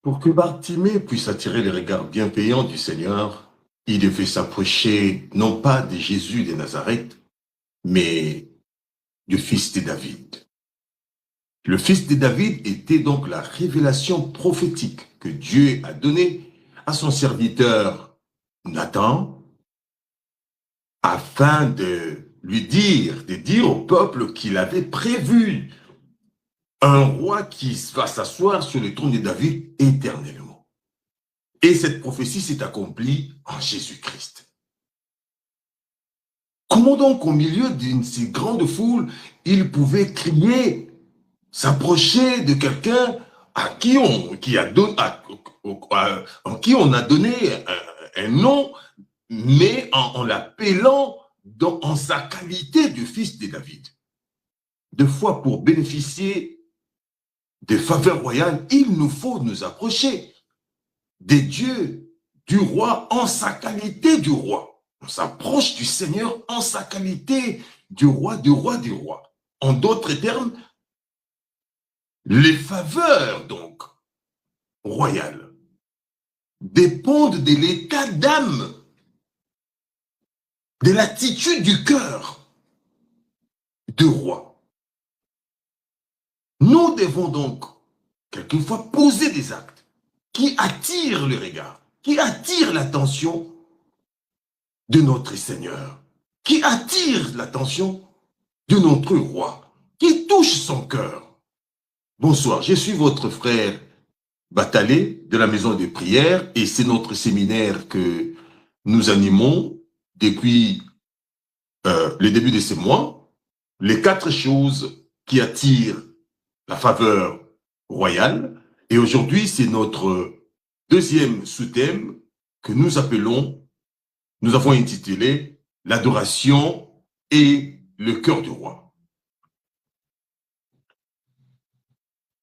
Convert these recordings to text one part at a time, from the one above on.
Pour que Bartimée puisse attirer les regards bienveillants du Seigneur, il devait s'approcher non pas de Jésus de Nazareth, mais du fils de David. Le fils de David était donc la révélation prophétique que Dieu a donnée à son serviteur Nathan, afin de lui dire au peuple qu'il avait prévu un roi qui va s'asseoir sur le trône de David éternellement. Et cette prophétie s'est accomplie en Jésus-Christ. Comment donc, au milieu d'une si grande foule, il pouvait crier, s'approcher de quelqu'un à qui on a donné un nom, mais en l'appelant en sa qualité de fils de David? Deux fois, pour bénéficier des faveurs royales, il nous faut nous approcher des dieux, du roi en sa qualité du roi. On s'approche du Seigneur en sa qualité du roi, du roi, du roi. En d'autres termes, les faveurs donc royales dépendent de l'état d'âme, de l'attitude du cœur du roi. Nous devons donc quelquefois poser des actes qui attirent le regard, qui attirent l'attention de notre Seigneur, qui attirent l'attention de notre roi, qui touche son cœur. Bonsoir, je suis votre frère Batalé de la maison de prière et c'est notre séminaire que nous animons depuis le début de ce mois. Les 4 choses qui attirent la faveur royale. Et aujourd'hui, c'est notre deuxième sous-thème que nous avons intitulé l'adoration et le cœur du roi.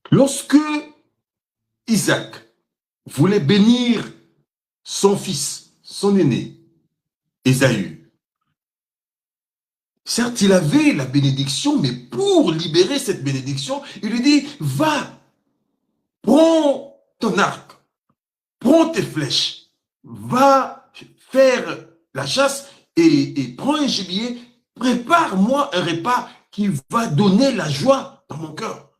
Lorsque Isaac voulait bénir son fils, son aîné, Ésaü, certes, il avait la bénédiction, mais pour libérer cette bénédiction, il lui dit, va, prends ton arc, prends tes flèches, va faire la chasse et prends un gibier, prépare-moi un repas qui va donner la joie dans mon cœur.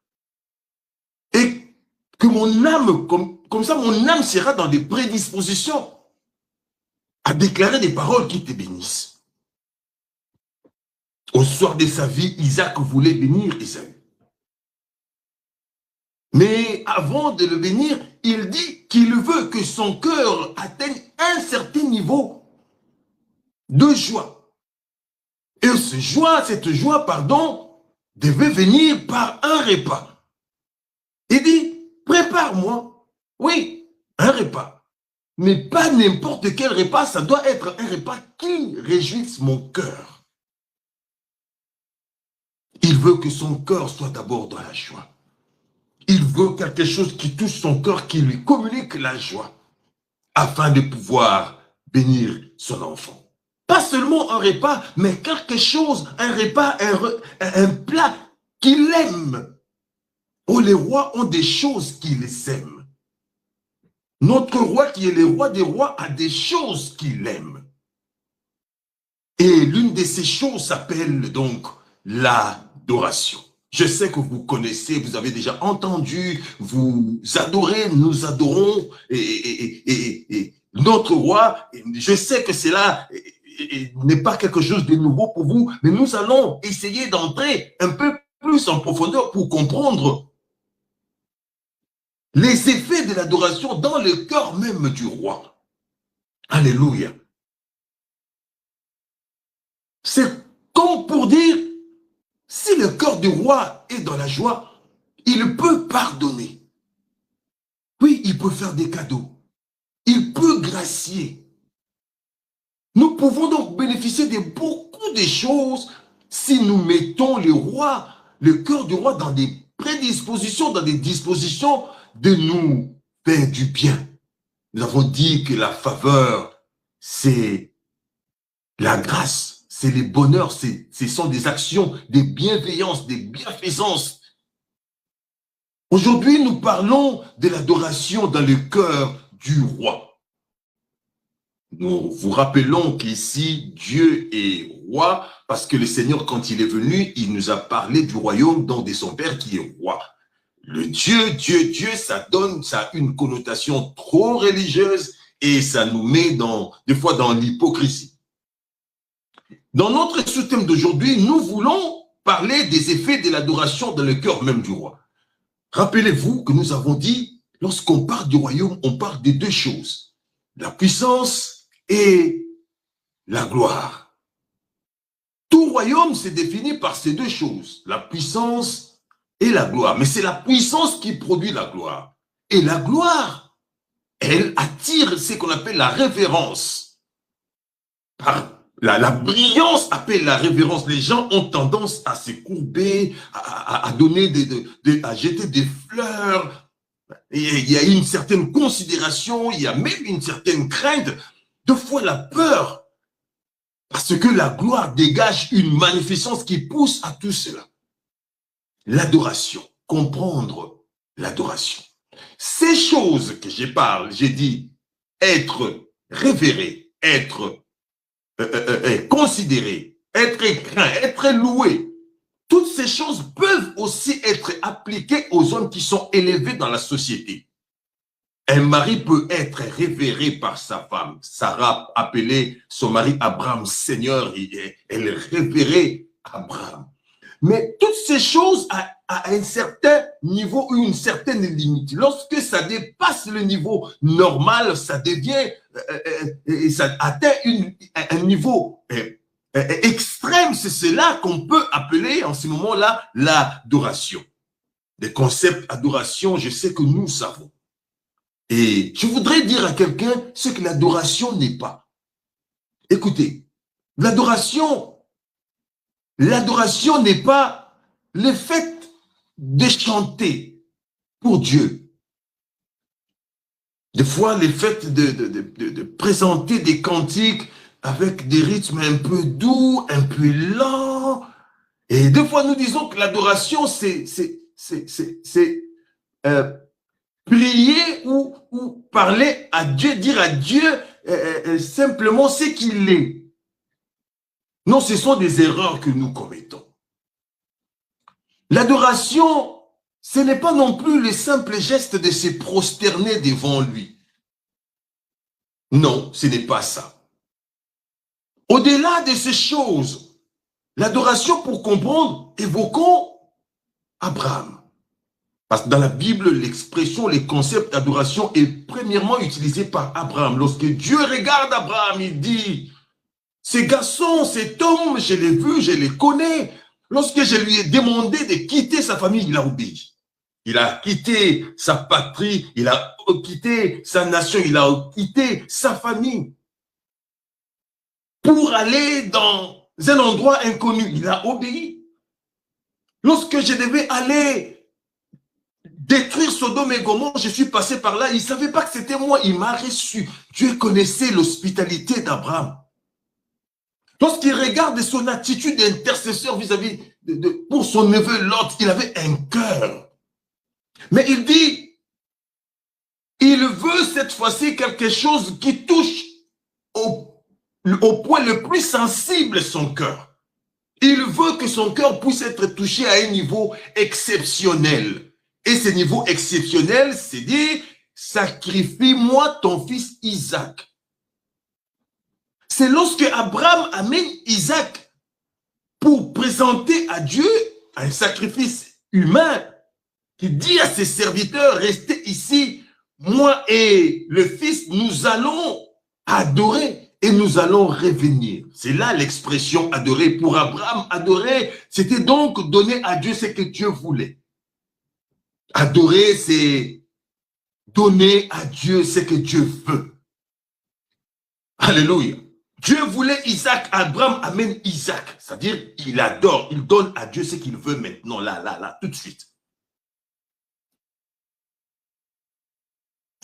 Et que mon âme, comme ça, mon âme sera dans des prédispositions à déclarer des paroles qui te bénissent. Au soir de sa vie, Isaac voulait bénir Ésaü. Mais avant de le bénir, il dit qu'il veut que son cœur atteigne un certain niveau de joie. Et cette joie, devait venir par un repas. Il dit, prépare-moi, oui, un repas. Mais pas n'importe quel repas, ça doit être un repas qui réjouisse mon cœur. Il veut que son cœur soit d'abord dans la joie. Il veut quelque chose qui touche son cœur, qui lui communique la joie, afin de pouvoir bénir son enfant. Pas seulement un repas, mais quelque chose, un repas, un plat qu'il aime. Oh, les rois ont des choses qu'ils aiment. Notre roi, qui est le roi des rois, a des choses qu'il aime. Et l'une de ces choses s'appelle donc l'adoration. Je sais que vous connaissez, vous avez déjà entendu, vous adorez, nous adorons, et notre roi, je sais que cela n'est pas quelque chose de nouveau pour vous, mais nous allons essayer d'entrer un peu plus en profondeur pour comprendre les effets de l'adoration dans le cœur même du roi. Alléluia. C'est comme pour dire, si le cœur du roi est dans la joie, il peut pardonner. Oui, il peut faire des cadeaux. Il peut gracier. Nous pouvons donc bénéficier de beaucoup de choses si nous mettons le cœur du roi dans des prédispositions, dans des dispositions de nous faire du bien. Nous avons dit que la faveur, c'est la grâce, c'est les bonheurs, ce sont des actions, des bienveillances, des bienfaisances Aujourd'hui, nous parlons de l'adoration dans le cœur du roi. Nous vous rappelons qu'ici, Dieu est roi parce que le Seigneur, quand il est venu, il nous a parlé du royaume donc de son Père qui est roi. Le Dieu, ça a une connotation trop religieuse et ça nous met des fois dans l'hypocrisie. Dans notre sous-thème d'aujourd'hui, nous voulons parler des effets de l'adoration dans le cœur même du roi. Rappelez-vous que nous avons dit, lorsqu'on parle du royaume, on parle de deux choses, la puissance et la gloire. Tout royaume s'est défini par ces deux choses, la puissance et la gloire. Mais c'est la puissance qui produit la gloire. Et la gloire, elle attire ce qu'on appelle la révérence. La brillance appelle la révérence. Les gens ont tendance à se courber, à donner à jeter des fleurs. Et il y a une certaine considération, il y a même une certaine crainte, deux fois la peur. Parce que la gloire dégage une magnificence qui pousse à tout cela. L'adoration, comprendre l'adoration. Ces choses que je parle, j'ai dit être révéré, être considéré, être craint, être loué. Toutes ces choses peuvent aussi être appliquées aux hommes qui sont élevés dans la société. Un mari peut être révéré par sa femme. Sarah appelait son mari Abraham Seigneur, elle révérait Abraham. Mais toutes ces choses à un certain niveau ou une certaine limite. Lorsque ça dépasse le niveau normal, ça devient, ça atteint un niveau extrême. C'est cela qu'on peut appeler en ce moment-là l'adoration. Des concepts adoration, je sais que nous savons. Et je voudrais dire à quelqu'un ce que l'adoration n'est pas. Écoutez, l'adoration n'est pas le fait de chanter pour Dieu. Des fois, le fait de présenter des cantiques avec des rythmes un peu doux, un peu lents. Et des fois, nous disons que l'adoration, c'est prier ou parler à Dieu, dire à Dieu simplement ce qu'il est. Non, ce sont des erreurs que nous commettons. L'adoration, ce n'est pas non plus le simple geste de se prosterner devant lui. Non, ce n'est pas ça. Au-delà de ces choses, l'adoration, pour comprendre, évoquons Abraham. Parce que dans la Bible, l'expression, le concept d'adoration est premièrement utilisé par Abraham. Lorsque Dieu regarde Abraham, il dit, ce garçon, cet homme, je l'ai vu, je le connais. Lorsque je lui ai demandé de quitter sa famille, il a obéi. Il a quitté sa patrie, il a quitté sa nation, il a quitté sa famille pour aller dans un endroit inconnu. Il a obéi. Lorsque je devais aller détruire Sodome et Gomorrhe, je suis passé par là. Il ne savait pas que c'était moi. Il m'a reçu. Dieu connaissait l'hospitalité d'Abraham. Lorsqu'il regarde son attitude d'intercesseur vis-à-vis pour son neveu Lot, il avait un cœur. Mais il dit, il veut cette fois-ci quelque chose qui touche au point le plus sensible son cœur. Il veut que son cœur puisse être touché à un niveau exceptionnel. Et ce niveau exceptionnel, c'est dire, sacrifie-moi ton fils Isaac. C'est lorsque Abraham amène Isaac pour présenter à Dieu un sacrifice humain, qu'il dit à ses serviteurs, restez ici, moi et le fils, nous allons adorer et nous allons revenir. C'est là l'expression adorer. Pour Abraham, adorer, c'était donc donner à Dieu ce que Dieu voulait. Adorer, c'est donner à Dieu ce que Dieu veut. Alléluia. Dieu voulait Isaac, Abraham amène Isaac. C'est-à-dire, il adore, il donne à Dieu ce qu'il veut maintenant, là, tout de suite.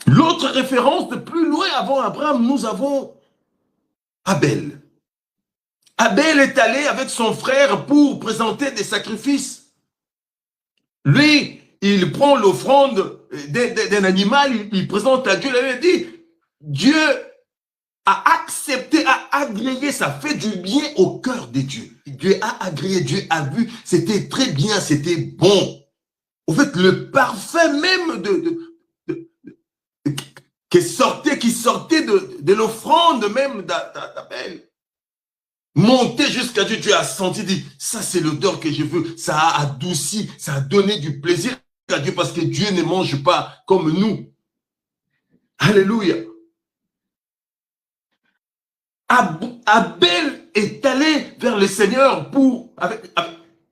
L'autre référence de plus loin avant Abraham, nous avons Abel. Abel est allé avec son frère pour présenter des sacrifices. Lui, il prend l'offrande d'un animal, il présente à Dieu, il dit, Dieu a accepté, a agréé, ça fait du bien au cœur de Dieu. Dieu a agréé, Dieu a vu, c'était très bien, c'était bon. En fait, le parfum même qui sortait de l'offrande même d'Abel, montait jusqu'à Dieu. Dieu a senti, dit, ça c'est l'odeur que je veux, ça a adouci, ça a donné du plaisir à Dieu parce que Dieu ne mange pas comme nous. Alléluia. Abel est allé vers le Seigneur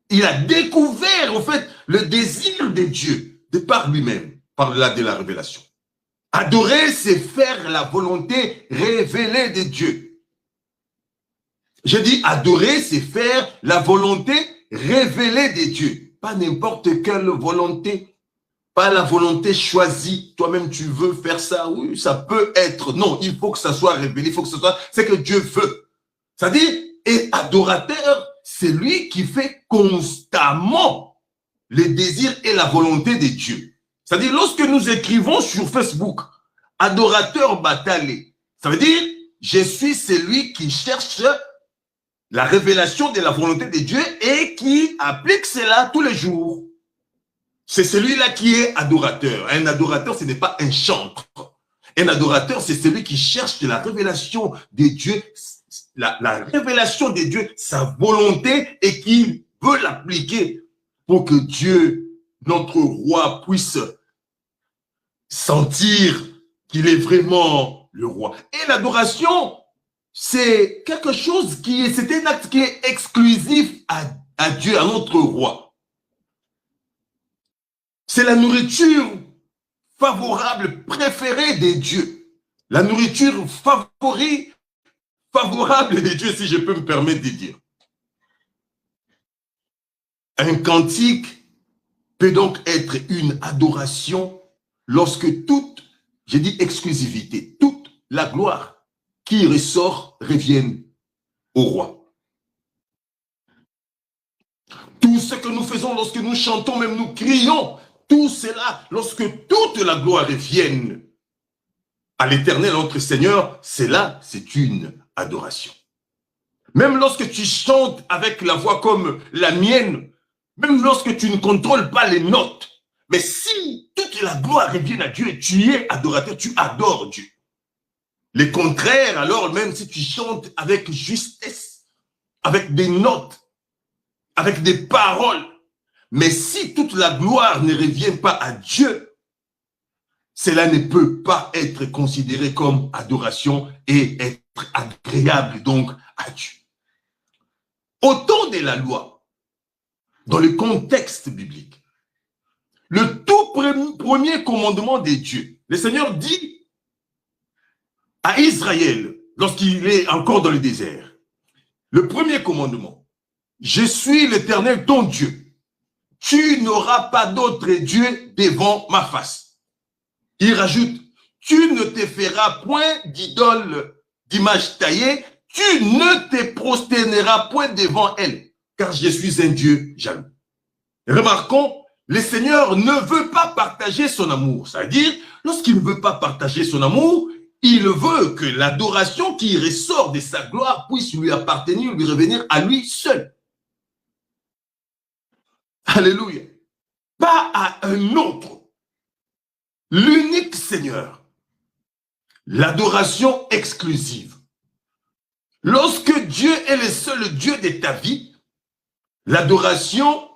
il a découvert en fait le désir de Dieu de par lui-même, par là de la révélation. Adorer, c'est faire la volonté révélée de Dieu. Je dis adorer, c'est faire la volonté révélée de Dieu. Pas n'importe quelle volonté, pas la volonté choisie. Toi-même, tu veux faire ça, oui, ça peut être. Non, il faut que ça soit révélé, il faut que ce soit ce que Dieu veut. C'est-à-dire, et adorateur, c'est lui qui fait constamment les désirs et la volonté de Dieu. C'est-à-dire, lorsque nous écrivons sur Facebook, adorateur Batalé, ça veut dire, je suis celui qui cherche la révélation de la volonté de Dieu et qui applique cela tous les jours. C'est celui-là qui est adorateur. Un adorateur, ce n'est pas un chantre. Un adorateur, c'est celui qui cherche la révélation de Dieu, la révélation de Dieu, sa volonté, et qui veut l'appliquer pour que Dieu, notre roi, puisse sentir qu'il est vraiment le roi. Et l'adoration, c'est quelque chose c'est un acte qui est exclusif à Dieu, à notre roi. C'est la nourriture favorable, préférée de Dieu. La nourriture favorable de Dieu, si je peux me permettre de dire. Un cantique peut donc être une adoration lorsque toute, j'ai dit exclusivité, toute la gloire qui ressort revienne au roi. Tout ce que nous faisons lorsque nous chantons, même nous crions, tout cela, lorsque toute la gloire revienne à l'Éternel, notre Seigneur, c'est une adoration. Même lorsque tu chantes avec la voix comme la mienne, même lorsque tu ne contrôles pas les notes, mais si toute la gloire revient à Dieu, tu es adorateur, tu adores Dieu. Le contraire, alors même si tu chantes avec justesse, avec des notes, avec des paroles, mais si toute la gloire ne revient pas à Dieu, cela ne peut pas être considéré comme adoration et être agréable donc à Dieu. Au temps de la loi, dans le contexte biblique, le tout premier commandement de Dieu, le Seigneur dit à Israël, lorsqu'il est encore dans le désert, le premier commandement, je suis l'Éternel ton Dieu. Tu n'auras pas d'autre Dieu devant ma face. Il rajoute, tu ne te feras point d'idole, d'image taillée, tu ne te prosterneras point devant elle, car je suis un Dieu jaloux. Remarquons, le Seigneur ne veut pas partager son amour. C'est-à-dire, lorsqu'il ne veut pas partager son amour, il veut que l'adoration qui ressort de sa gloire puisse lui appartenir, lui revenir à lui seul. Alléluia. Pas à un autre. L'unique Seigneur. L'adoration exclusive. Lorsque Dieu est le seul Dieu de ta vie, l'adoration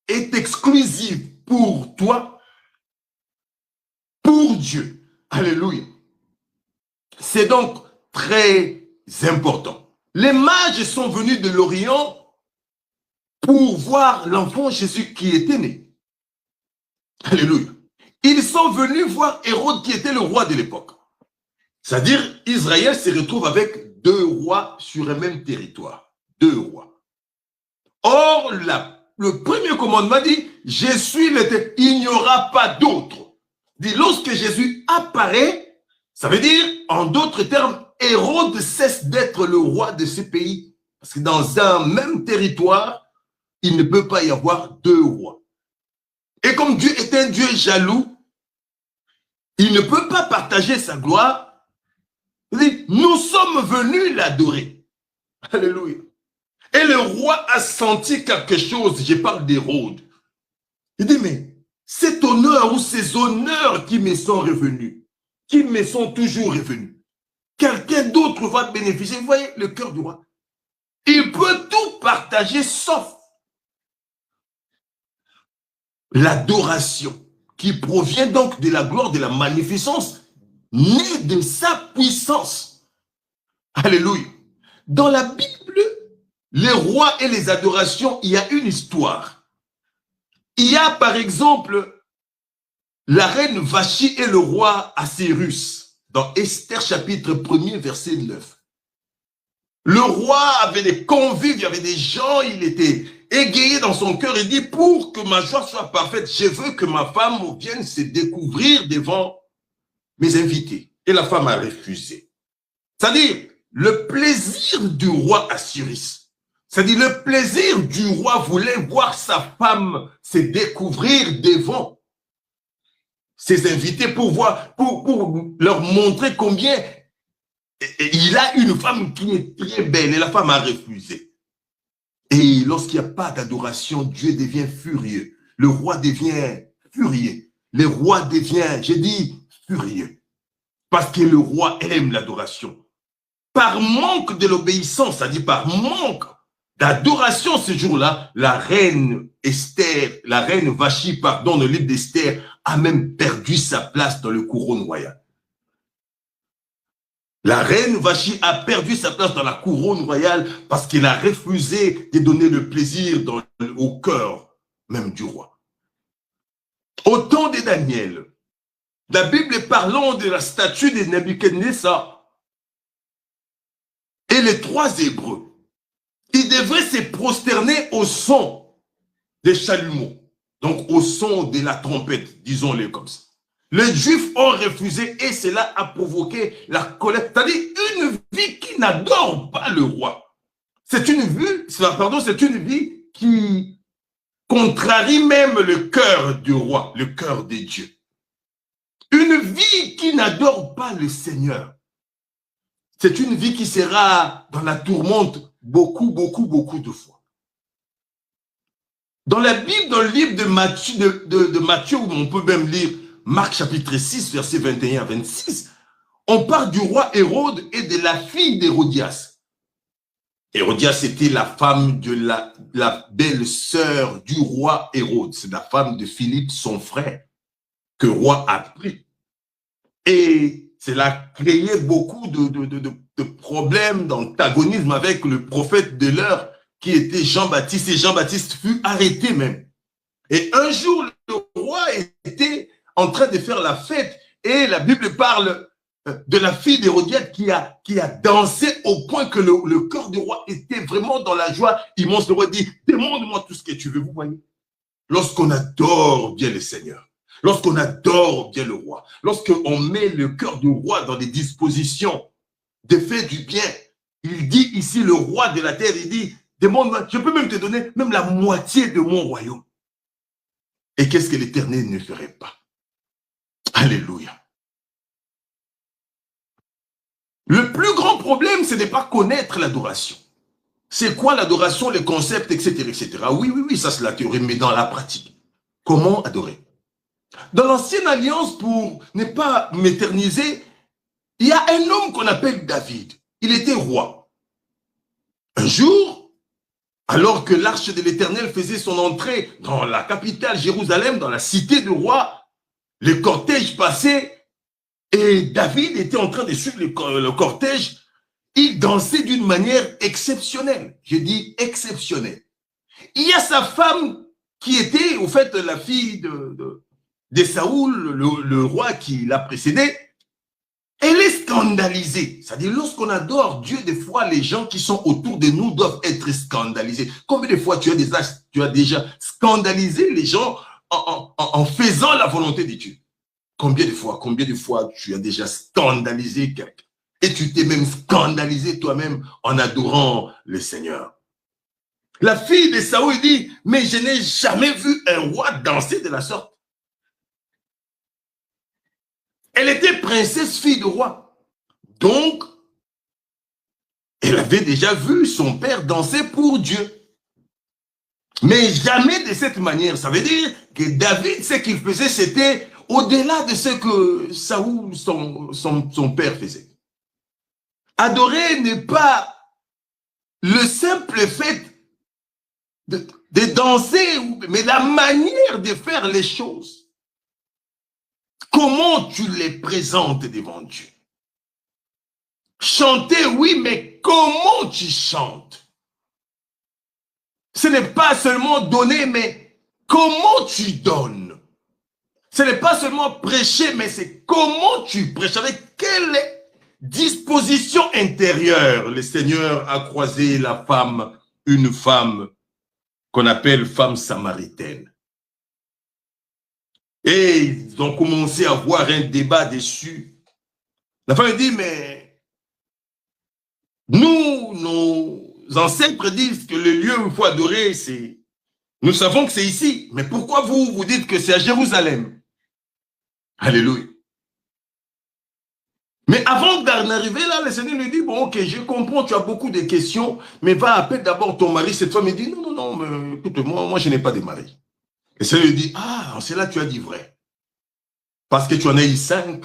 est exclusive pour toi, pour Dieu. Alléluia. C'est donc très important. Les mages sont venus de l'Orient pour voir l'enfant Jésus qui était né. Alléluia. Ils sont venus voir Hérode qui était le roi de l'époque. C'est-à-dire, Israël se retrouve avec deux rois sur un même territoire. Deux rois. Or, le premier commandement dit, je suis l'Éternel, il n'y aura pas d'autre. Dit, lorsque Jésus apparaît, ça veut dire, en d'autres termes, Hérode cesse d'être le roi de ce pays. Parce que dans un même territoire, il ne peut pas y avoir deux rois. Et comme Dieu est un Dieu jaloux, il ne peut pas partager sa gloire. Il dit, nous sommes venus l'adorer. Alléluia. Et le roi a senti quelque chose, je parle d'Hérode. Il dit, mais cet honneur ou ces honneurs qui me sont revenus, qui me sont toujours revenus, quelqu'un d'autre va bénéficier. Vous voyez le cœur du roi. Il peut tout partager sauf l'adoration qui provient donc de la gloire, de la magnificence, née de sa puissance. Alléluia. Dans la Bible, les rois et les adorations, il y a une histoire. Il y a par exemple la reine Vachi et le roi Assyrus dans Esther chapitre 1er verset 9. Le roi avait des convives, il y avait des gens, il était égayé dans son cœur. Il dit, pour que ma joie soit parfaite, je veux que ma femme vienne se découvrir devant mes invités. Et la femme a refusé. C'est-à-dire, le plaisir du roi Assyrus, c'est-à-dire le plaisir du roi voulait voir sa femme se découvrir devant ses invités pour voir, pour leur montrer combien il a une femme qui est très belle et la femme a refusé. Et lorsqu'il n'y a pas d'adoration, Dieu devient furieux. Le roi devient furieux. Le roi devient, j'ai dit, furieux. Parce que le roi aime l'adoration. Par manque de l'obéissance, c'est-à-dire par manque d'adoration ce jour-là, la reine Esther, la reine Vachi, pardon, le livre d'Esther, a même perdu sa place dans le couronne royal. La reine Vachi a perdu sa place dans la couronne royale parce qu'elle a refusé de donner le plaisir au cœur même du roi. Au temps de Daniel, la Bible parlant de la statue de Nebuchadnezzar et les 3 Hébreux, ils devraient se prosterner au son des chalumeaux, donc au son de la trompette, disons-le comme ça. Les Juifs ont refusé et cela a provoqué la colère. C'est-à-dire une vie qui n'adore pas le roi. C'est une vie qui contrarie même le cœur du roi, le cœur de Dieu. Une vie qui n'adore pas le Seigneur. C'est une vie qui sera dans la tourmente beaucoup de fois. Dans la Bible, dans le livre de Matthieu, où on peut même lire Marc chapitre 6, versets 21 à 26, on parle du roi Hérode et de la fille d'Hérodias. Hérodias était la femme de la belle-sœur du roi Hérode. C'est la femme de Philippe, son frère, que le roi a pris. Et cela a créé beaucoup de problèmes, d'antagonisme avec le prophète de l'heure qui était Jean-Baptiste. Et Jean-Baptiste fut arrêté même. Et un jour, le roi était en train de faire la fête et la Bible parle de la fille d'Hérodiade qui a dansé au point que le cœur du roi était vraiment dans la joie immense. Le roi dit, demande-moi tout ce que tu veux, vous voyez. Lorsqu'on adore bien le Seigneur, lorsqu'on adore bien le roi, lorsqu'on met le cœur du roi dans des dispositions de faire du bien, il dit ici, le roi de la terre, il dit, demande-moi, je peux même te donner même la moitié de mon royaume. Et qu'est-ce que l'Éternel ne ferait pas? Alléluia. Le plus grand problème, c'est de ne pas connaître l'adoration. C'est quoi l'adoration, les concepts, etc., etc. Oui, ça c'est la théorie, mais dans la pratique. Comment adorer? Dans l'ancienne alliance, pour ne pas m'éterniser, il y a un homme qu'on appelle David. Il était roi. Un jour, alors que l'arche de l'Éternel faisait son entrée dans la capitale Jérusalem, dans la cité du roi, le cortège passait et David était en train de suivre le cortège. Il dansait d'une manière exceptionnelle. Je dis exceptionnelle. Il y a sa femme qui était, au fait, la fille de Saoul, le roi qui l'a précédé. Elle est scandalisée. C'est-à-dire, lorsqu'on adore Dieu, des fois, les gens qui sont autour de nous doivent être scandalisés. Combien de fois tu as déjà scandalisé les gens en faisant la volonté de Dieu? Combien de fois tu as déjà scandalisé quelqu'un? Et tu t'es même scandalisé toi-même en adorant le Seigneur. La fille de Saoul dit, mais je n'ai jamais vu un roi danser de la sorte. Elle était princesse, fille de roi. Donc, elle avait déjà vu son père danser pour Dieu. Mais jamais de cette manière. Ça veut dire que David, ce qu'il faisait, c'était au-delà de ce que Saoul, son père, faisait. Adorer n'est pas le simple fait de danser, mais la manière de faire les choses. Comment tu les présentes devant Dieu? Chanter, oui, mais comment tu chantes? Ce n'est pas seulement donner, mais comment tu donnes? Ce n'est pas seulement prêcher, mais c'est comment tu prêches, avec quelle disposition intérieure. Le Seigneur a croisé la femme, une femme qu'on appelle femme samaritaine. Et ils ont commencé à avoir un débat dessus. La femme dit, mais nous, nos ancêtres disent que le lieu où il faut adorer, c'est... Nous savons que c'est ici. Mais pourquoi vous dites que c'est à Jérusalem? Alléluia. Mais avant d'en arriver là, le Seigneur lui dit, bon, ok, je comprends, tu as beaucoup de questions, mais va appeler d'abord ton mari. Cette femme, il dit, non, non, non, mais écoute, moi, je n'ai pas de mari. Le Seigneur lui dit, ah, c'est là que tu as dit vrai. Parce que tu en as eu 5.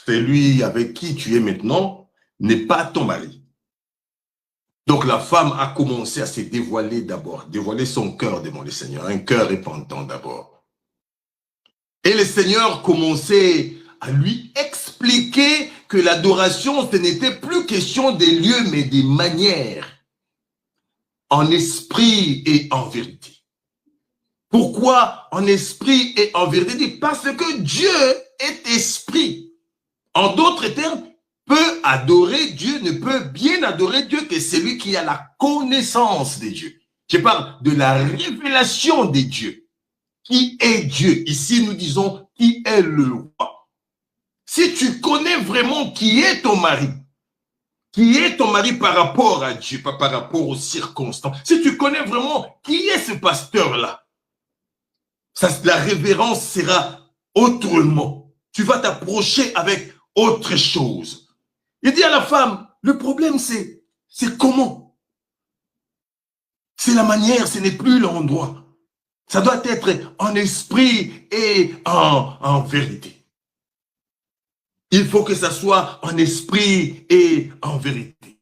Celui avec qui tu es maintenant n'est pas ton mari. Donc la femme a commencé à se dévoiler d'abord, dévoiler son cœur devant le Seigneur, un cœur repentant d'abord. Et le Seigneur commençait à lui expliquer que l'adoration, ce n'était plus question des lieux, mais des manières, en esprit et en vérité. Pourquoi en esprit et en vérité? Parce que Dieu est esprit. En d'autres termes, peut adorer Dieu, ne peut bien adorer Dieu que celui qui a la connaissance de Dieu. Je parle de la révélation de Dieu. Qui est Dieu? Ici, nous disons qui est le roi. Si tu connais vraiment qui est ton mari par rapport à Dieu, pas par rapport aux circonstances, si tu connais vraiment qui est ce pasteur-là, la révérence sera autrement. Tu vas t'approcher avec autre chose. Il dit à la femme, le problème c'est comment? C'est la manière, ce n'est plus l'endroit. Ça doit être en esprit et en vérité. Il faut que ça soit en esprit et en vérité.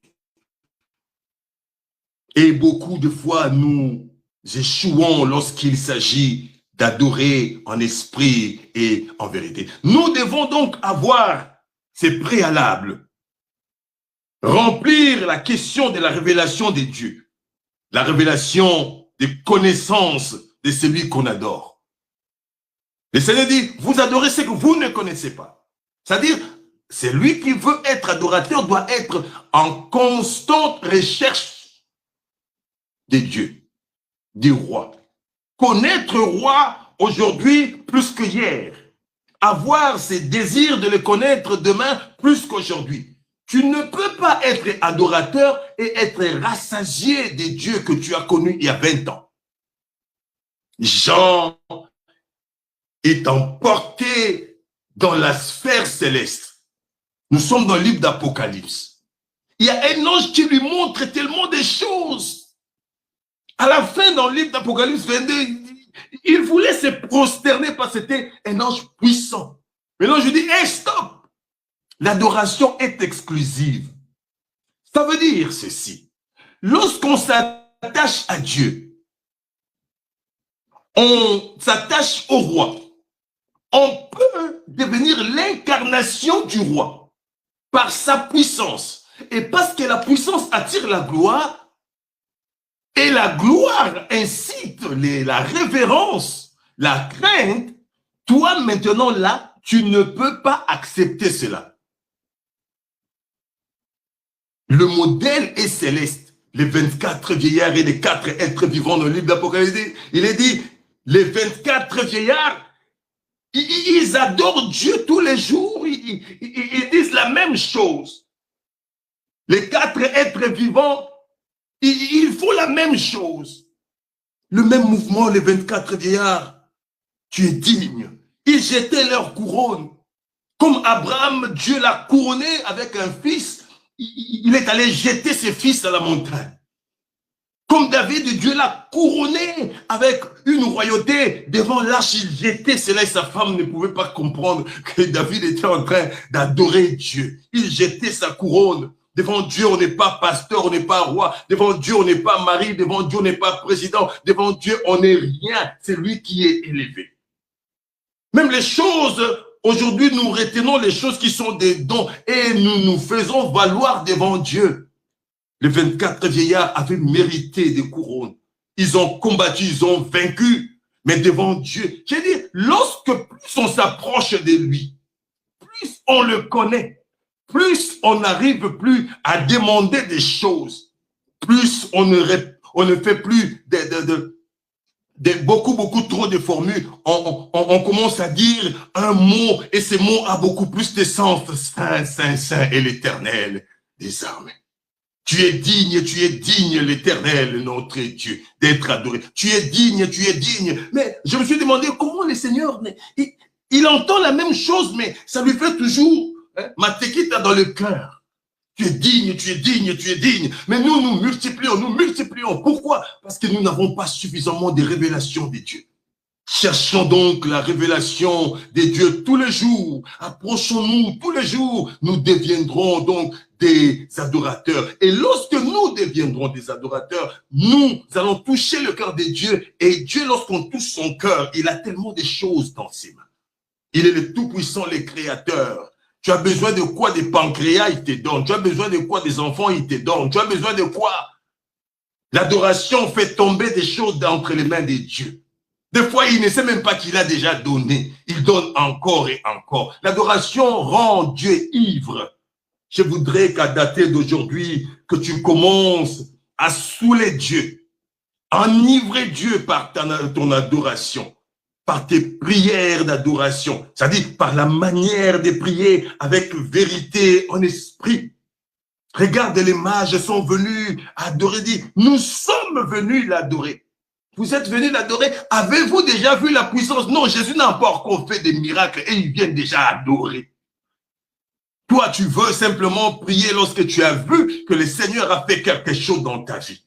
Et beaucoup de fois, nous échouons lorsqu'il s'agit d'adorer en esprit et en vérité. Nous devons donc avoir ces préalables. Remplir la question de la révélation de Dieu. La révélation des connaissances de celui qu'on adore. Le Seigneur dit, vous adorez ce que vous ne connaissez pas. C'est-à-dire, celui qui veut être adorateur doit être en constante recherche de Dieu, du roi. Connaître le roi aujourd'hui plus que hier. Avoir ce désir de le connaître demain plus qu'aujourd'hui. Tu ne peux pas être adorateur et être rassasié des dieux que tu as connus il y a 20 ans. Jean est emporté dans la sphère céleste. Nous sommes dans le livre d'Apocalypse. Il y a un ange qui lui montre tellement de choses. À la fin, dans le livre d'Apocalypse 22, il voulait se prosterner parce que c'était un ange puissant. Mais l'ange lui dit, hey, stop! L'adoration est exclusive. Ça veut dire ceci. Lorsqu'on s'attache à Dieu, on s'attache au roi. On peut devenir l'incarnation du roi par sa puissance. Et parce que la puissance attire la gloire, et la gloire incite la révérence, la crainte, toi maintenant là, tu ne peux pas accepter cela. Le modèle est céleste. Les 24 vieillards et les 4 êtres vivants dans le livre d'Apocalypse, il est dit, les 24 vieillards, ils adorent Dieu tous les jours, ils disent la même chose. Les 4 êtres vivants, Ils font la même chose. Le même mouvement, les 24 vieillards. Tu es digne. Ils jetaient leur couronne. Comme Abraham, Dieu l'a couronné avec un fils, il est allé jeter ses fils à la montagne. Comme David, Dieu l'a couronné avec une royauté devant l'arche, il jetait cela et sa femme ne pouvait pas comprendre que David était en train d'adorer Dieu. Il jetait sa couronne. Devant Dieu, on n'est pas pasteur, on n'est pas roi. Devant Dieu, on n'est pas mari. Devant Dieu, on n'est pas président. Devant Dieu, on n'est rien. C'est lui qui est élevé. Même les choses, aujourd'hui, nous retenons les choses qui sont des dons et nous nous faisons valoir devant Dieu. Les 24 vieillards avaient mérité des couronnes. Ils ont combattu, ils ont vaincu. Mais devant Dieu, j'ai dit, lorsque plus on s'approche de lui, plus on le connaît, plus on n'arrive plus à demander des choses, plus on ne fait plus beaucoup trop de formules. On commence à dire un mot et ce mot a beaucoup plus de sens. Saint, Saint, Saint et l'Éternel des armées. Tu es digne, l'Éternel, notre Dieu, d'être adoré. Tu es digne. Mais je me suis demandé comment le Seigneur, il entend la même chose, mais ça lui fait toujours matekita dans le cœur. Tu es digne. Mais nous multiplions. Pourquoi? Parce que nous n'avons pas suffisamment de révélations de Dieu. Cherchons donc la révélation de Dieu tous les jours. Approchons-nous tous les jours. Nous deviendrons donc des adorateurs. Et lorsque nous deviendrons des adorateurs, nous allons toucher le cœur de Dieu. Et Dieu, lorsqu'on touche son cœur, il a tellement de choses dans ses mains. Il est le Tout-Puissant, le Créateur. Tu as besoin de quoi? Des pancréas, il te donne. Tu as besoin de quoi? Des enfants, il te donne. Tu as besoin de quoi? L'adoration fait tomber des choses entre les mains de Dieu. Des fois, il ne sait même pas qu'il a déjà donné. Il donne encore et encore. L'adoration rend Dieu ivre. Je voudrais qu'à dater d'aujourd'hui, que tu commences à saouler Dieu, enivrer Dieu par ton adoration, par tes prières d'adoration, c'est-à-dire par la manière de prier avec vérité en esprit. Regarde, les mages sont venus adorer, dit, nous sommes venus l'adorer. Vous êtes venus l'adorer. Avez-vous déjà vu la puissance? Non, Jésus n'a pas encore fait des miracles et il vient déjà adorer. Toi, tu veux simplement prier lorsque tu as vu que le Seigneur a fait quelque chose dans ta vie.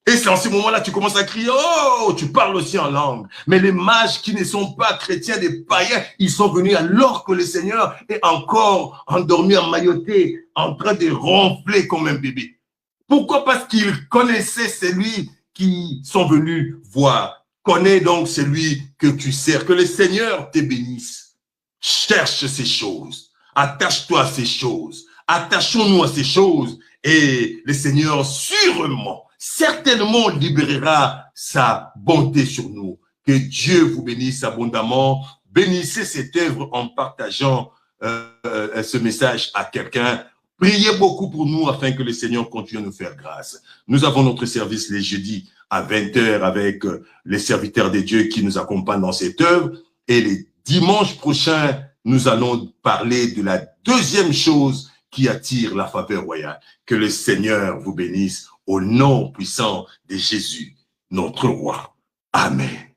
Et c'est en ce moment-là tu commences à crier, oh, tu parles aussi en langue. Mais les mages qui ne sont pas chrétiens, des païens, ils sont venus alors que le Seigneur est encore endormi, emmailloté, en train de ronfler comme un bébé. Pourquoi? Parce qu'ils connaissaient celui qui sont venus voir. Connais donc celui que tu sers. Que le Seigneur te bénisse. Cherche ces choses. Attache-toi à ces choses. Attachons-nous à ces choses. Et le Seigneur sûrement, certainement libérera sa bonté sur nous. Que Dieu vous bénisse abondamment. Bénissez cette œuvre en partageant ce message à quelqu'un. Priez beaucoup pour nous afin que le Seigneur continue à nous faire grâce. Nous avons notre service les jeudis à 20h avec les serviteurs de Dieu qui nous accompagnent dans cette œuvre. Et les dimanches prochains, nous allons parler de la deuxième chose qui attire la faveur royale. Que le Seigneur vous bénisse au nom puissant de Jésus, notre roi. Amen.